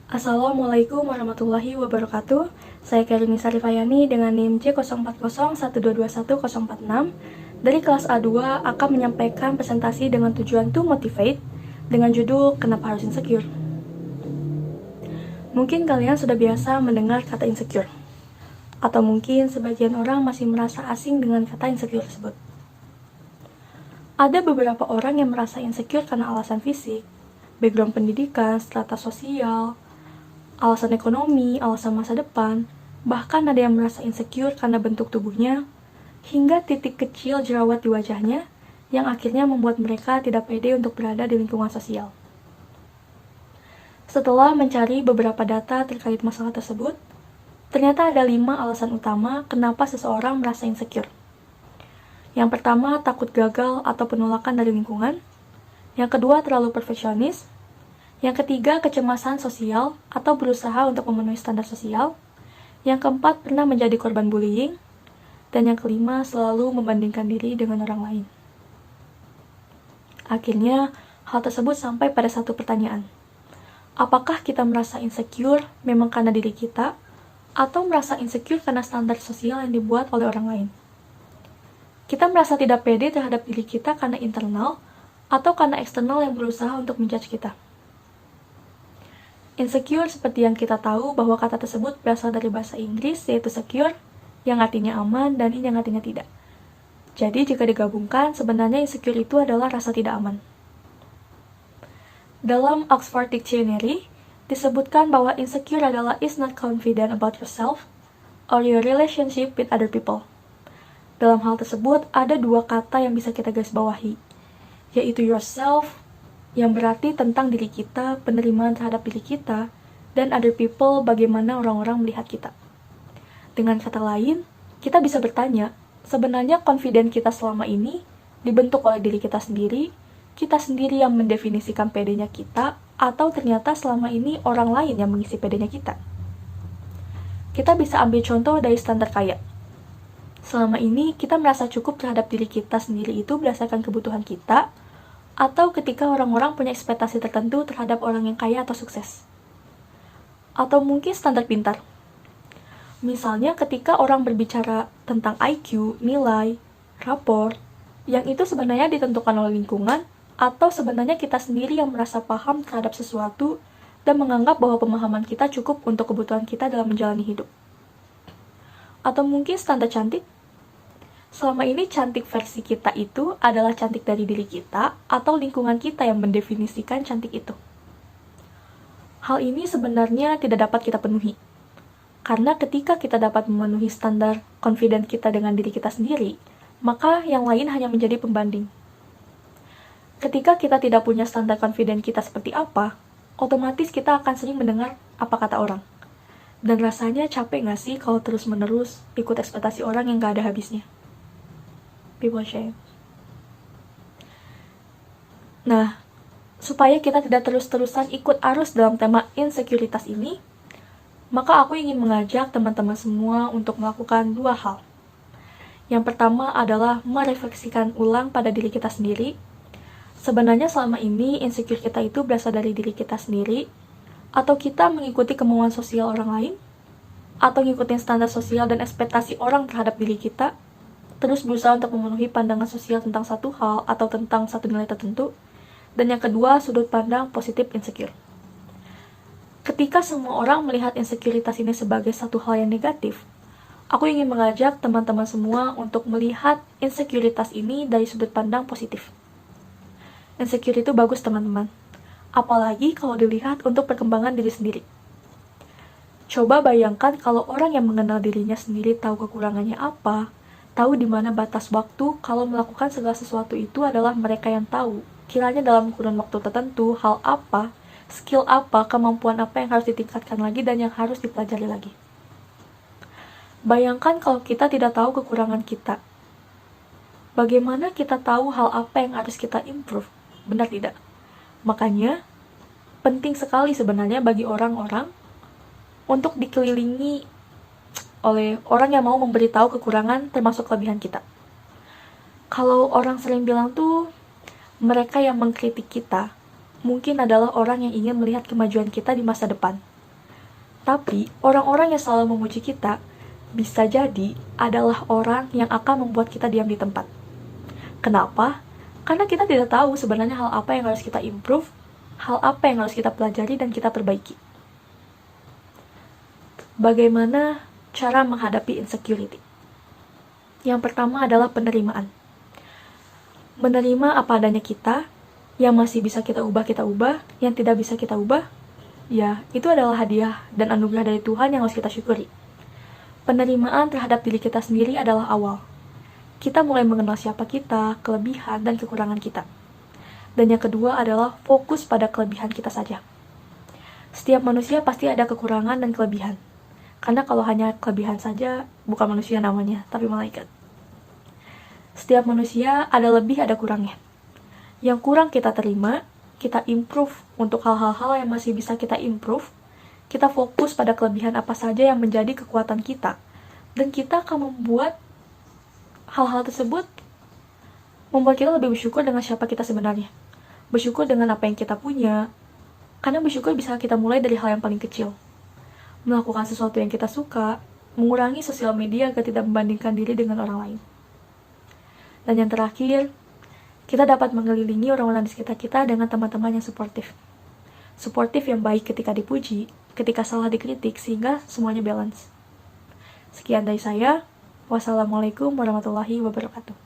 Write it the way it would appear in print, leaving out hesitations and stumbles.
Assalamualaikum warahmatullahi wabarakatuh. Saya Karini Sarifayani dengan NIM J0401211046 dari kelas A2 akan menyampaikan presentasi dengan tujuan to motivate dengan judul Kenapa Harus Insecure. Mungkin kalian sudah biasa mendengar kata insecure, atau mungkin sebagian orang masih merasa asing dengan kata insecure tersebut. Ada beberapa orang yang merasa insecure karena alasan fisik, background pendidikan, strata sosial, alasan ekonomi, alasan masa depan, bahkan ada yang merasa insecure karena bentuk tubuhnya, hingga titik kecil jerawat di wajahnya yang akhirnya membuat mereka tidak pede untuk berada di lingkungan sosial. Setelah mencari beberapa data terkait masalah tersebut, ternyata ada 5 alasan utama kenapa seseorang merasa insecure. Yang pertama, takut gagal atau penolakan dari lingkungan. Yang kedua, terlalu perfeksionis. Yang ketiga, kecemasan sosial atau berusaha untuk memenuhi standar sosial. Yang keempat, pernah menjadi korban bullying. Dan yang kelima, selalu membandingkan diri dengan orang lain. Akhirnya, hal tersebut sampai pada satu pertanyaan. Apakah kita merasa insecure memang karena diri kita, atau merasa insecure karena standar sosial yang dibuat oleh orang lain? Kita merasa tidak pede terhadap diri kita karena internal, atau karena eksternal yang berusaha untuk menjudge kita. Insecure seperti yang kita tahu bahwa kata tersebut berasal dari bahasa Inggris yaitu secure, yang artinya aman dan yang artinya tidak. Jadi jika digabungkan, sebenarnya insecure itu adalah rasa tidak aman. Dalam Oxford Dictionary, disebutkan bahwa insecure adalah is not confident about yourself or your relationship with other people. Dalam hal tersebut, ada 2 kata yang bisa kita garisbawahi, yaitu yourself, yang berarti tentang diri kita, penerimaan terhadap diri kita, dan other people, bagaimana orang-orang melihat kita. Dengan kata lain, kita bisa bertanya, sebenarnya confident kita selama ini dibentuk oleh diri kita sendiri yang mendefinisikan pedenya kita, atau ternyata selama ini orang lain yang mengisi pedenya kita. Kita bisa ambil contoh dari standar kaya. Selama ini, kita merasa cukup terhadap diri kita sendiri itu berdasarkan kebutuhan kita, atau ketika orang-orang punya ekspektasi tertentu terhadap orang yang kaya atau sukses. Atau mungkin standar pintar. Misalnya ketika orang berbicara tentang IQ, nilai, rapor, yang itu sebenarnya ditentukan oleh lingkungan, atau sebenarnya kita sendiri yang merasa paham terhadap sesuatu dan menganggap bahwa pemahaman kita cukup untuk kebutuhan kita dalam menjalani hidup. Atau mungkin standar cantik. Selama ini cantik versi kita itu adalah cantik dari diri kita atau lingkungan kita yang mendefinisikan cantik itu. Hal ini sebenarnya tidak dapat kita penuhi. Karena ketika kita dapat memenuhi standar confident kita dengan diri kita sendiri, maka yang lain hanya menjadi pembanding. Ketika kita tidak punya standar confident kita seperti apa, otomatis kita akan sering mendengar apa kata orang. Dan rasanya capek gak sih kalau terus-menerus ikut ekspektasi orang yang gak ada habisnya? People shame. Nah, supaya kita tidak terus-terusan ikut arus dalam tema insekuritas ini, maka aku ingin mengajak teman-teman semua untuk melakukan 2 hal. Yang pertama adalah merefleksikan ulang pada diri kita sendiri. Sebenarnya selama ini insecure kita itu berasal dari diri kita sendiri, atau kita mengikuti kemauan sosial orang lain, atau ngikutin standar sosial dan ekspektasi orang terhadap diri kita, terus berusaha untuk memenuhi pandangan sosial tentang satu hal atau tentang satu nilai tertentu. Dan yang kedua, sudut pandang positif insecure. Ketika semua orang melihat insekuritas ini sebagai satu hal yang negatif, aku ingin mengajak teman-teman semua untuk melihat insekuritas ini dari sudut pandang positif. Insecure itu bagus teman-teman, apalagi kalau dilihat untuk perkembangan diri sendiri. Coba bayangkan kalau orang yang mengenal dirinya sendiri tahu kekurangannya apa, tahu di mana batas waktu kalau melakukan segala sesuatu itu adalah mereka yang tahu. Kiranya dalam kurun waktu tertentu, hal apa, skill apa, kemampuan apa yang harus ditingkatkan lagi dan yang harus dipelajari lagi. Bayangkan kalau kita tidak tahu kekurangan kita. Bagaimana kita tahu hal apa yang harus kita improve? Benar tidak? Makanya, penting sekali sebenarnya bagi orang-orang untuk dikelilingi oleh orang yang mau memberitahu kekurangan termasuk kelebihan kita. Kalau orang sering bilang tuh, mereka yang mengkritik kita, mungkin adalah orang yang ingin melihat kemajuan kita di masa depan. Tapi, orang-orang yang selalu memuji kita bisa jadi adalah orang yang akan membuat kita diam di tempat. Kenapa? Karena kita tidak tahu sebenarnya hal apa yang harus kita improve, hal apa yang harus kita pelajari dan kita perbaiki. Bagaimana cara menghadapi insecurity? Yang pertama adalah penerimaan. Menerima apa adanya kita, yang masih bisa kita ubah, yang tidak bisa kita ubah, ya itu adalah hadiah dan anugerah dari Tuhan yang harus kita syukuri. Penerimaan terhadap diri kita sendiri adalah awal. Kita mulai mengenal siapa kita, kelebihan dan kekurangan kita. Dan yang kedua adalah fokus pada kelebihan kita saja. Setiap manusia pasti ada kekurangan dan kelebihan. Karena kalau hanya kelebihan saja, bukan manusia namanya, tapi malaikat. Setiap manusia ada lebih, ada kurangnya. Yang kurang kita terima, kita improve untuk hal-hal yang masih bisa kita improve. Kita fokus pada kelebihan apa saja yang menjadi kekuatan kita. Dan kita akan membuat hal-hal tersebut membuat kita lebih bersyukur dengan siapa kita sebenarnya. Bersyukur dengan apa yang kita punya. Karena bersyukur bisa kita mulai dari hal yang paling kecil. Melakukan sesuatu yang kita suka, mengurangi sosial media agar tidak membandingkan diri dengan orang lain. Dan yang terakhir, kita dapat mengelilingi orang-orang di sekitar kita dengan teman-teman yang suportif. Suportif yang baik ketika dipuji, ketika salah dikritik, sehingga semuanya balance. Sekian dari saya. Wassalamualaikum warahmatullahi wabarakatuh.